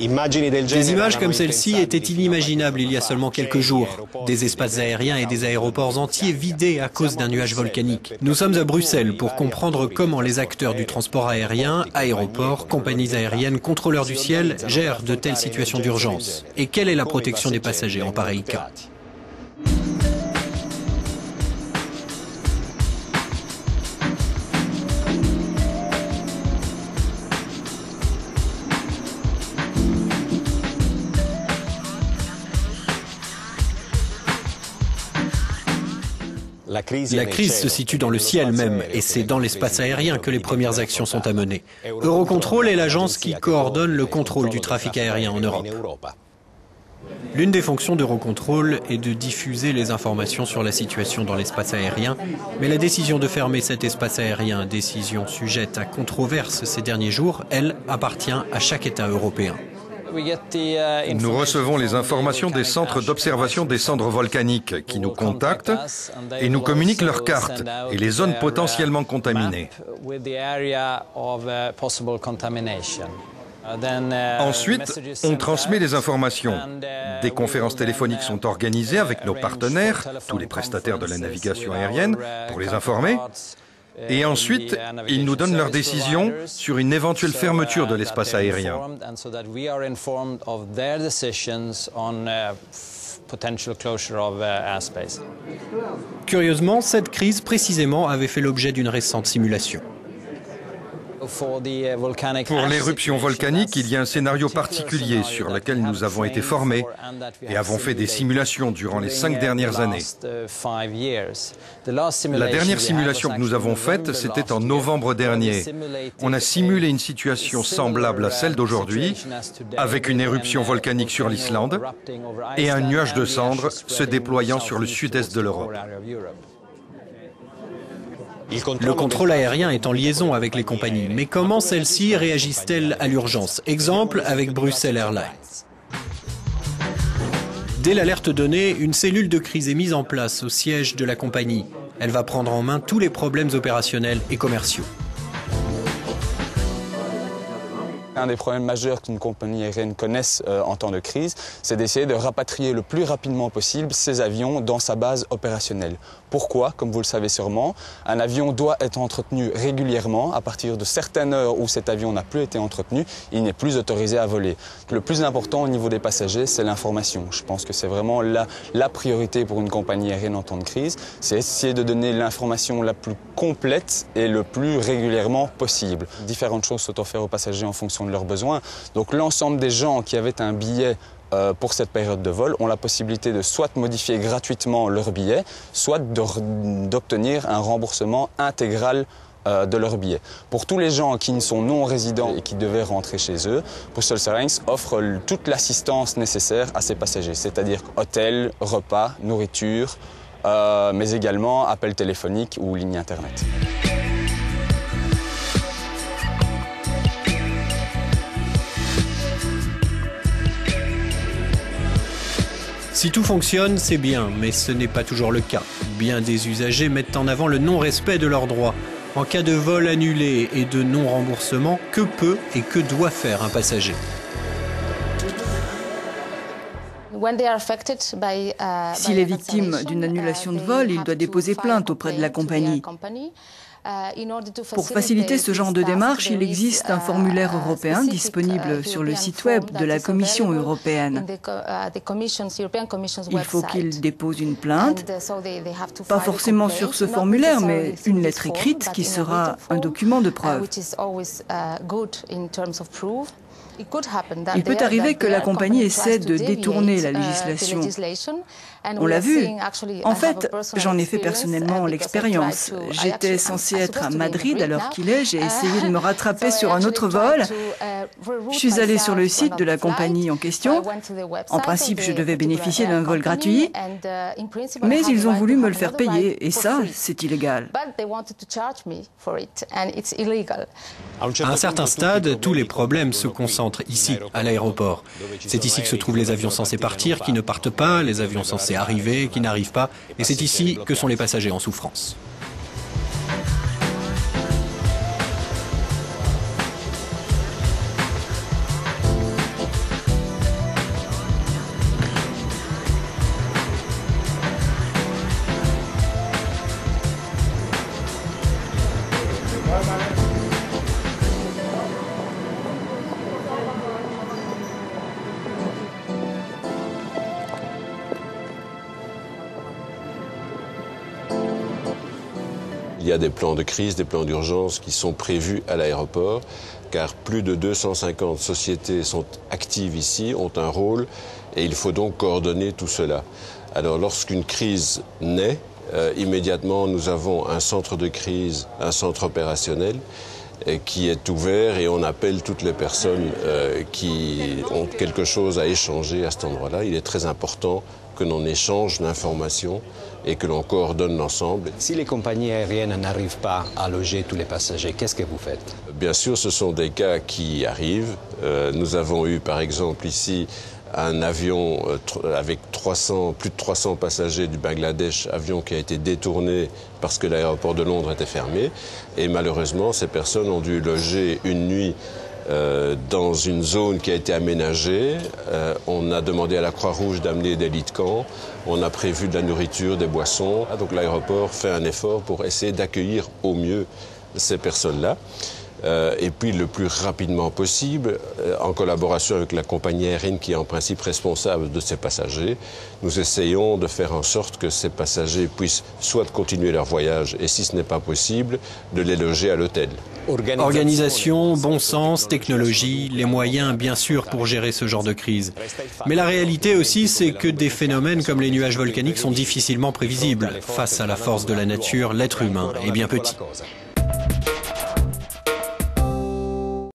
Des images comme celle-ci étaient inimaginables il y a seulement quelques jours. Des espaces aériens et des aéroports entiers vidés à cause d'un nuage volcanique. Nous sommes à Bruxelles pour comprendre comment les acteurs du transport aérien, aéroports, compagnies aériennes, contrôleurs du ciel gèrent de telles situations d'urgence. Et quelle est la protection des passagers en pareil cas? La crise se situe dans le ciel même, et c'est dans l'espace aérien que les premières actions sont à mener. Eurocontrol est l'agence qui coordonne le contrôle du trafic aérien en Europe. L'une des fonctions d'Eurocontrol est de diffuser les informations sur la situation dans l'espace aérien, mais la décision de fermer cet espace aérien, décision sujette à controverse ces derniers jours, elle, appartient à chaque État européen. Nous recevons les informations des centres d'observation des cendres volcaniques qui nous contactent et nous communiquent leurs cartes et les zones potentiellement contaminées. Ensuite, on transmet les informations. Des conférences téléphoniques sont organisées avec nos partenaires, tous les prestataires de la navigation aérienne, pour les informer. Et ensuite, ils nous donnent leurs décisions sur une éventuelle fermeture de l'espace aérien. Curieusement, cette crise précisément avait fait l'objet d'une récente simulation. Pour l'éruption volcanique, il y a un scénario particulier sur lequel nous avons été formés et avons fait des simulations durant les 5 dernières années. La dernière simulation que nous avons faite, c'était en novembre dernier. On a simulé une situation semblable à celle d'aujourd'hui, avec une éruption volcanique sur l'Islande et un nuage de cendres se déployant sur le sud-est de l'Europe. Le contrôle aérien est en liaison avec les compagnies, mais comment celles-ci réagissent-elles à l'urgence? Exemple avec Bruxelles Airlines. Dès l'alerte donnée, une cellule de crise est mise en place au siège de la compagnie. Elle va prendre en main tous les problèmes opérationnels et commerciaux. Un des problèmes majeurs qu'une compagnie aérienne connaisse en temps de crise, c'est d'essayer de rapatrier le plus rapidement possible ses avions dans sa base opérationnelle. Pourquoi? Comme vous le savez sûrement, un avion doit être entretenu régulièrement. À partir de certaines heures où cet avion n'a plus été entretenu, il n'est plus autorisé à voler. Le plus important au niveau des passagers, c'est l'information. Je pense que c'est vraiment la priorité pour une compagnie aérienne en temps de crise. C'est essayer de donner l'information la plus complète et le plus régulièrement possible. Différentes choses sont offertes aux passagers en fonction de leurs besoins. Donc l'ensemble des gens qui avaient un billet pour cette période de vol ont la possibilité de soit modifier gratuitement leur billet, soit d'obtenir un remboursement intégral de leur billet. Pour tous les gens qui sont non résidents et qui devaient rentrer chez eux, Brussels Airlines offre toute l'assistance nécessaire à ces passagers, c'est-à-dire hôtel, repas, nourriture, mais également appels téléphoniques ou lignes Internet. Si tout fonctionne, c'est bien, mais ce n'est pas toujours le cas. Bien des usagers mettent en avant le non-respect de leurs droits. En cas de vol annulé et de non-remboursement, que peut et que doit faire un passager? S'il est victime d'une annulation de vol, il doit déposer plainte auprès de la compagnie. Pour faciliter ce genre de démarche, il existe un formulaire européen disponible sur le site web de la Commission européenne. Il faut qu'il dépose une plainte, pas forcément sur ce formulaire, mais une lettre écrite qui sera un document de preuve. Il peut arriver que la compagnie essaie de détourner la législation. On l'a vu. En fait, j'en ai fait personnellement l'expérience. J'étais censée être à Madrid à l'heure qu'il est. J'ai essayé de me rattraper sur un autre vol. Je suis allée sur le site de la compagnie en question. En principe, je devais bénéficier d'un vol gratuit, mais ils ont voulu me le faire payer, et ça, c'est illégal. À un certain stade, tous les problèmes se concentrent ici, à l'aéroport. C'est ici que se trouvent les avions censés partir, qui ne partent pas, les avions censés arriver, qui n'arrivent pas, et c'est ici que sont les passagers en souffrance. Il y a des plans de crise, des plans d'urgence qui sont prévus à l'aéroport, car plus de 250 sociétés sont actives ici, ont un rôle, et il faut donc coordonner tout cela. Alors lorsqu'une crise naît, immédiatement nous avons un centre de crise, un centre opérationnel, qui est ouvert et on appelle toutes les personnes qui ont quelque chose à échanger à cet endroit-là. Il est très important que l'on échange l'information et que l'on coordonne l'ensemble. Si les compagnies aériennes n'arrivent pas à loger tous les passagers, qu'est-ce que vous faites? Bien sûr, ce sont des cas qui arrivent. Nous avons eu par exemple ici un avion avec plus de 300 passagers du Bangladesh, avion qui a été détourné parce que l'aéroport de Londres était fermé. Et malheureusement, ces personnes ont dû loger une nuit dans une zone qui a été aménagée. On a demandé à la Croix-Rouge d'amener des lits de camp. On a prévu de la nourriture, des boissons. Donc l'aéroport fait un effort pour essayer d'accueillir au mieux ces personnes-là. Et puis le plus rapidement possible, en collaboration avec la compagnie aérienne qui est en principe responsable de ces passagers, nous essayons de faire en sorte que ces passagers puissent soit continuer leur voyage et si ce n'est pas possible, de les loger à l'hôtel. Organisation, bon sens, technologie, les moyens bien sûr pour gérer ce genre de crise. Mais la réalité aussi, c'est que des phénomènes comme les nuages volcaniques sont difficilement prévisibles. Face à la force de la nature, l'être humain est bien petit.